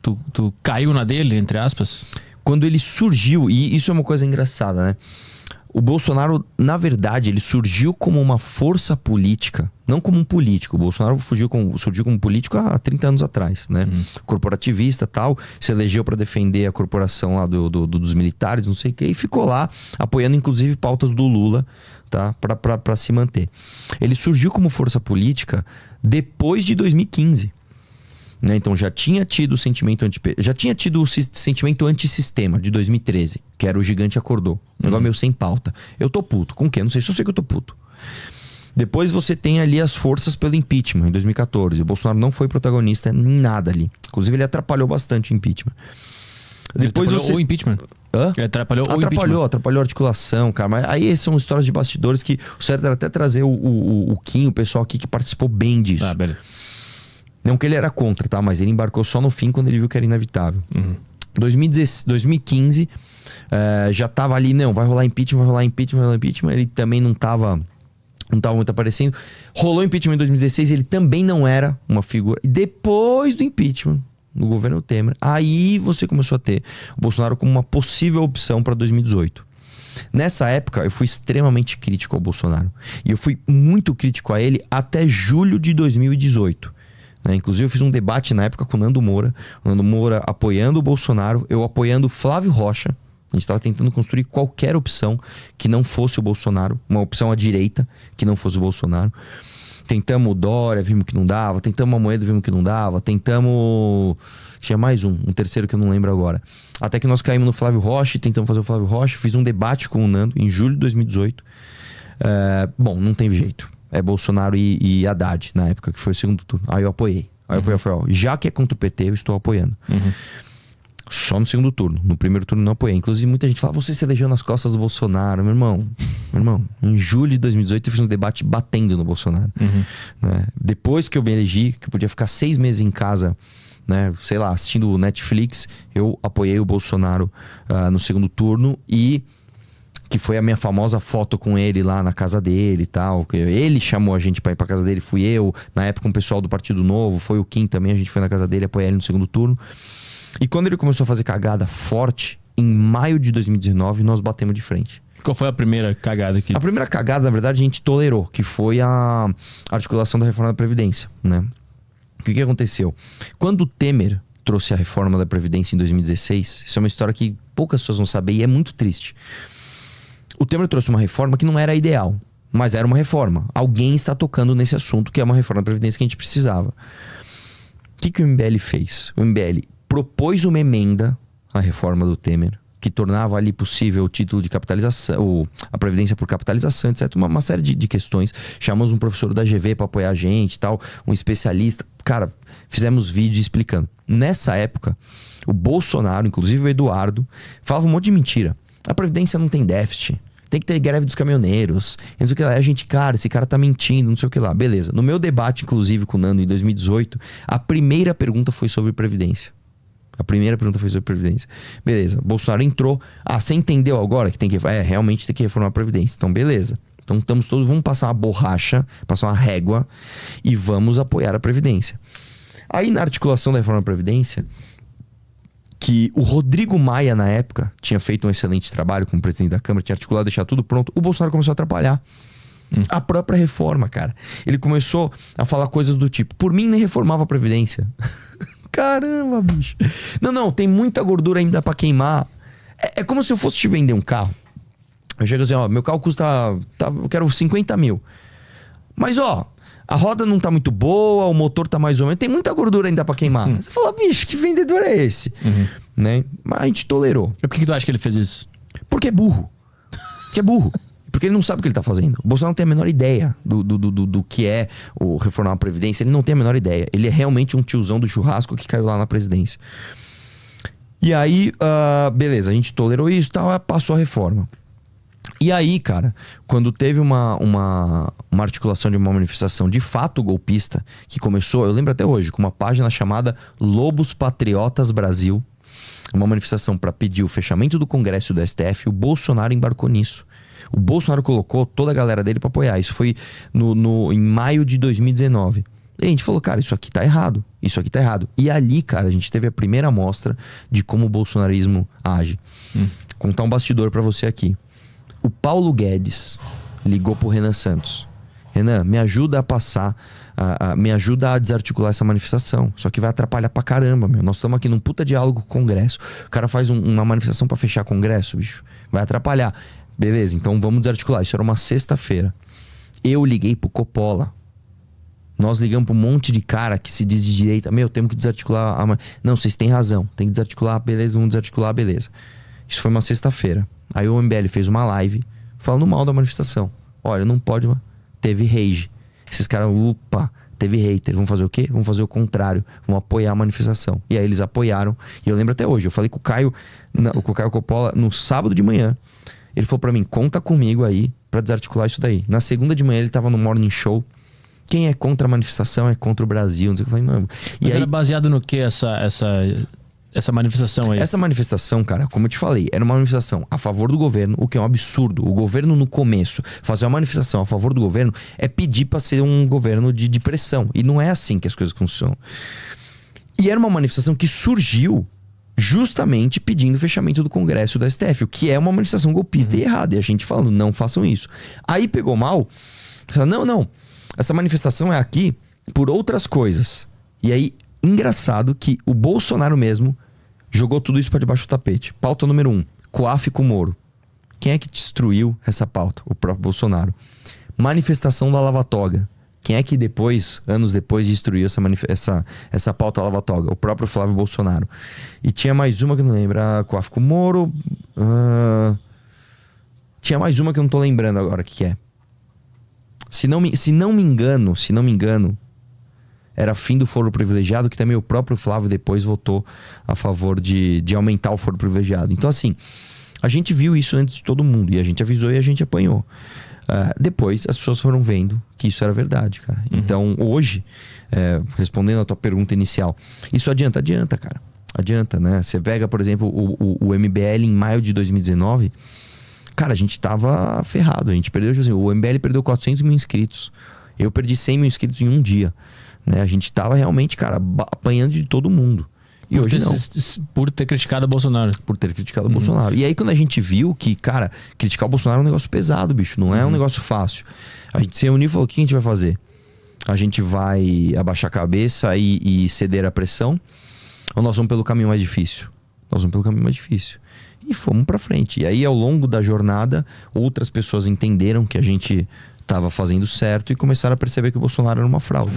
Tu caiu na dele, entre aspas? Quando ele surgiu, e isso é uma coisa engraçada, né? O Bolsonaro, na verdade, ele surgiu como uma força política, não como um político. O Bolsonaro surgiu como político há 30 anos atrás, né? Corporativista e tal, se elegeu para defender a corporação lá dos militares, não sei o quê, e ficou lá apoiando inclusive pautas do Lula, tá? Para se manter. Ele surgiu como força política depois de 2015. Né? Então já tinha tido o sentimento antissistema de 2013, que era o Gigante Acordou. Um negócio meio sem pauta. Eu tô puto. Com o quê? Não sei, só sei que eu tô puto. Depois você tem ali as forças pelo impeachment, em 2014. O Bolsonaro não foi protagonista em nada ali. Inclusive ele atrapalhou bastante o impeachment. Depois você... o impeachment? Hã? Ele atrapalhou o impeachment. Atrapalhou a articulação, cara. Mas aí são histórias de bastidores que o certo era até trazer o Kim, o pessoal aqui que participou bem disso. Ah, beleza. Não que ele era contra, tá? Mas ele embarcou só no fim quando ele viu que era inevitável. 2015, já tava ali, não, vai rolar impeachment. Ele também não tava muito aparecendo. Rolou impeachment em 2016, ele também não era uma figura. E depois do impeachment, no governo Temer, aí você começou a ter o Bolsonaro como uma possível opção para 2018. Nessa época, eu fui extremamente crítico ao Bolsonaro. E eu fui muito crítico a ele até julho de 2018. Inclusive eu fiz um debate na época com o Nando Moura. O Nando Moura apoiando o Bolsonaro, eu apoiando o Flávio Rocha. A gente estava tentando construir qualquer opção que não fosse o Bolsonaro. Uma opção à direita que não fosse o Bolsonaro. Tentamos o Dória, vimos que não dava. Tentamos a Moeda, vimos que não dava. Tentamos... Tinha mais um terceiro que eu não lembro agora. Até que nós caímos no Flávio Rocha, tentamos fazer o Flávio Rocha. Fiz um debate com o Nando em julho de 2018. Bom, não teve jeito. É Bolsonaro e Haddad, na época, que foi o segundo turno. Aí eu apoiei. Eu falei, ó, já que é contra o PT, eu estou apoiando. Só no segundo turno. No primeiro turno não apoiei. Inclusive, muita gente fala, você se elegeu nas costas do Bolsonaro. Meu irmão, em julho de 2018 eu fiz um debate batendo no Bolsonaro. Né? Depois que eu me elegi, que eu podia ficar 6 meses em casa, né, sei lá, assistindo Netflix, eu apoiei o Bolsonaro no segundo turno e... que foi a minha famosa foto com ele lá na casa dele e tal. Ele chamou a gente pra ir pra casa dele, fui eu. Na época um pessoal do Partido Novo, foi o Kim também, a gente foi na casa dele, apoiar ele no segundo turno. E quando ele começou a fazer cagada forte, em maio de 2019, nós batemos de frente. Qual foi a primeira cagada aqui? A primeira cagada, na verdade, a gente tolerou, que foi a articulação da reforma da Previdência, né? O que aconteceu? Quando o Temer trouxe a reforma da Previdência em 2016, isso é uma história que poucas pessoas vão saber e é muito triste. O Temer trouxe uma reforma que não era ideal, mas era uma reforma. Alguém está tocando nesse assunto, que é uma reforma da Previdência que a gente precisava. O que o MBL fez? O MBL propôs uma emenda à reforma do Temer, que tornava ali possível o título de capitalização, a Previdência por capitalização, etc. Uma série de questões. Chamamos um professor da GV para apoiar a gente e tal, um especialista. Cara, fizemos vídeo explicando. Nessa época, o Bolsonaro, inclusive o Eduardo, falava um monte de mentira. A Previdência não tem déficit. Tem que ter greve dos caminhoneiros. Não sei o que lá. A gente, cara, esse cara tá mentindo, não sei o que lá. Beleza. No meu debate, inclusive, com o Nando em 2018, a primeira pergunta foi sobre Previdência. Beleza. Bolsonaro entrou. Você entendeu agora que tem que... realmente tem que reformar a Previdência. Então, beleza. Então, estamos todos... Vamos passar uma borracha, passar uma régua e vamos apoiar a Previdência. Aí, na articulação da reforma da Previdência... que o Rodrigo Maia, na época, tinha feito um excelente trabalho como presidente da Câmara, tinha articulado, deixar tudo pronto. O Bolsonaro começou a atrapalhar a própria reforma, cara. Ele começou a falar coisas do tipo, por mim nem reformava a Previdência. Caramba, bicho. Não, tem muita gordura ainda pra queimar. É como se eu fosse te vender um carro. Eu chego assim, meu carro custa... eu quero 50 mil. Mas, a roda não tá muito boa, o motor tá mais ou menos... Tem muita gordura ainda pra queimar. Você fala, bicho, que vendedor é esse? Né? Mas a gente tolerou. E por que tu acha que ele fez isso? Porque é burro. Porque ele não sabe o que ele tá fazendo. O Bolsonaro não tem a menor ideia do que é o reformar a Previdência. Ele não tem a menor ideia. Ele é realmente um tiozão do churrasco que caiu lá na presidência. E aí, beleza, a gente tolerou isso e tal, passou a reforma. E aí, cara, quando teve uma articulação de uma manifestação de fato golpista, que começou, eu lembro até hoje, com uma página chamada Lobos Patriotas Brasil, uma manifestação para pedir o fechamento do Congresso e do STF, o Bolsonaro embarcou nisso. O Bolsonaro colocou toda a galera dele para apoiar. Isso foi em maio de 2019. E a gente falou, cara, isso aqui tá errado. Isso aqui tá errado. E ali, cara, a gente teve a primeira amostra de como o bolsonarismo age. Contar um bastidor pra você aqui. O Paulo Guedes ligou pro Renan Santos. Renan, me ajuda a passar, me ajuda a desarticular essa manifestação. Só que vai atrapalhar pra caramba, meu. Nós estamos aqui num puta diálogo com o Congresso. O cara faz uma manifestação pra fechar Congresso, bicho. Vai atrapalhar. Beleza, então vamos desarticular. Isso era uma sexta-feira. Eu liguei pro Coppola. Nós ligamos pra um monte de cara que se diz de direita. Meu, temos que desarticular. Não, vocês têm razão. Tem que desarticular, beleza, vamos desarticular, beleza. Isso foi uma sexta-feira. Aí o MBL fez uma live falando mal da manifestação. Olha, não pode, teve rage. Esses caras, teve hater. Vão fazer o quê? Vão fazer o contrário. Vão apoiar a manifestação. E aí eles apoiaram. E eu lembro até hoje. Eu falei com o Caio Coppola no sábado de manhã. Ele falou pra mim, conta comigo aí pra desarticular isso daí. Na segunda de manhã ele tava no Morning Show. Quem é contra a manifestação é contra o Brasil. Não sei o que eu falei, mano. Mas era baseado no que essa manifestação aí? Essa manifestação, cara, como eu te falei, era uma manifestação a favor do governo, o que é um absurdo. O governo, no começo, fazer uma manifestação a favor do governo é pedir pra ser um governo de pressão. E não é assim que as coisas funcionam. E era uma manifestação que surgiu justamente pedindo o fechamento do Congresso do STF, o que é uma manifestação golpista e errada. E a gente falando, não façam isso. Aí pegou mal, falou, não, essa manifestação é aqui por outras coisas. E aí, engraçado que o Bolsonaro mesmo jogou tudo isso para debaixo do tapete. Pauta número 1, COAF com Moro. Quem é que destruiu essa pauta? O próprio Bolsonaro. Manifestação da Lava Toga. Quem é que depois, anos depois, destruiu essa pauta Lava Toga? O próprio Flávio Bolsonaro. E tinha mais uma que eu não lembro. A COAF com Moro. Tinha mais uma que eu não tô lembrando agora o que é. Se não me engano, era fim do foro privilegiado, que também o próprio Flávio depois votou a favor de aumentar o foro privilegiado. Então, assim, a gente viu isso antes de todo mundo. E a gente avisou e a gente apanhou. Depois, as pessoas foram vendo que isso era verdade, cara. Então, hoje, respondendo a tua pergunta inicial, isso adianta? Adianta, cara. Adianta, né? Você pega, por exemplo, o MBL em maio de 2019... Cara, a gente tava ferrado. A gente perdeu, tipo assim, o MBL perdeu 400 mil inscritos. Eu perdi 100 mil inscritos em um dia. Né? A gente tava realmente, cara, apanhando de todo mundo. E hoje não. Por ter criticado o Bolsonaro. Por ter criticado o Bolsonaro. E aí quando a gente viu que, cara, criticar o Bolsonaro é um negócio pesado, bicho. Não é um negócio fácil. A gente se reuniu e falou, o que a gente vai fazer? A gente vai abaixar a cabeça e ceder à pressão? Ou nós vamos pelo caminho mais difícil? Nós vamos pelo caminho mais difícil. E fomos pra frente. E aí, ao longo da jornada, outras pessoas entenderam que a gente estava fazendo certo e começaram a perceber que o Bolsonaro era uma fraude.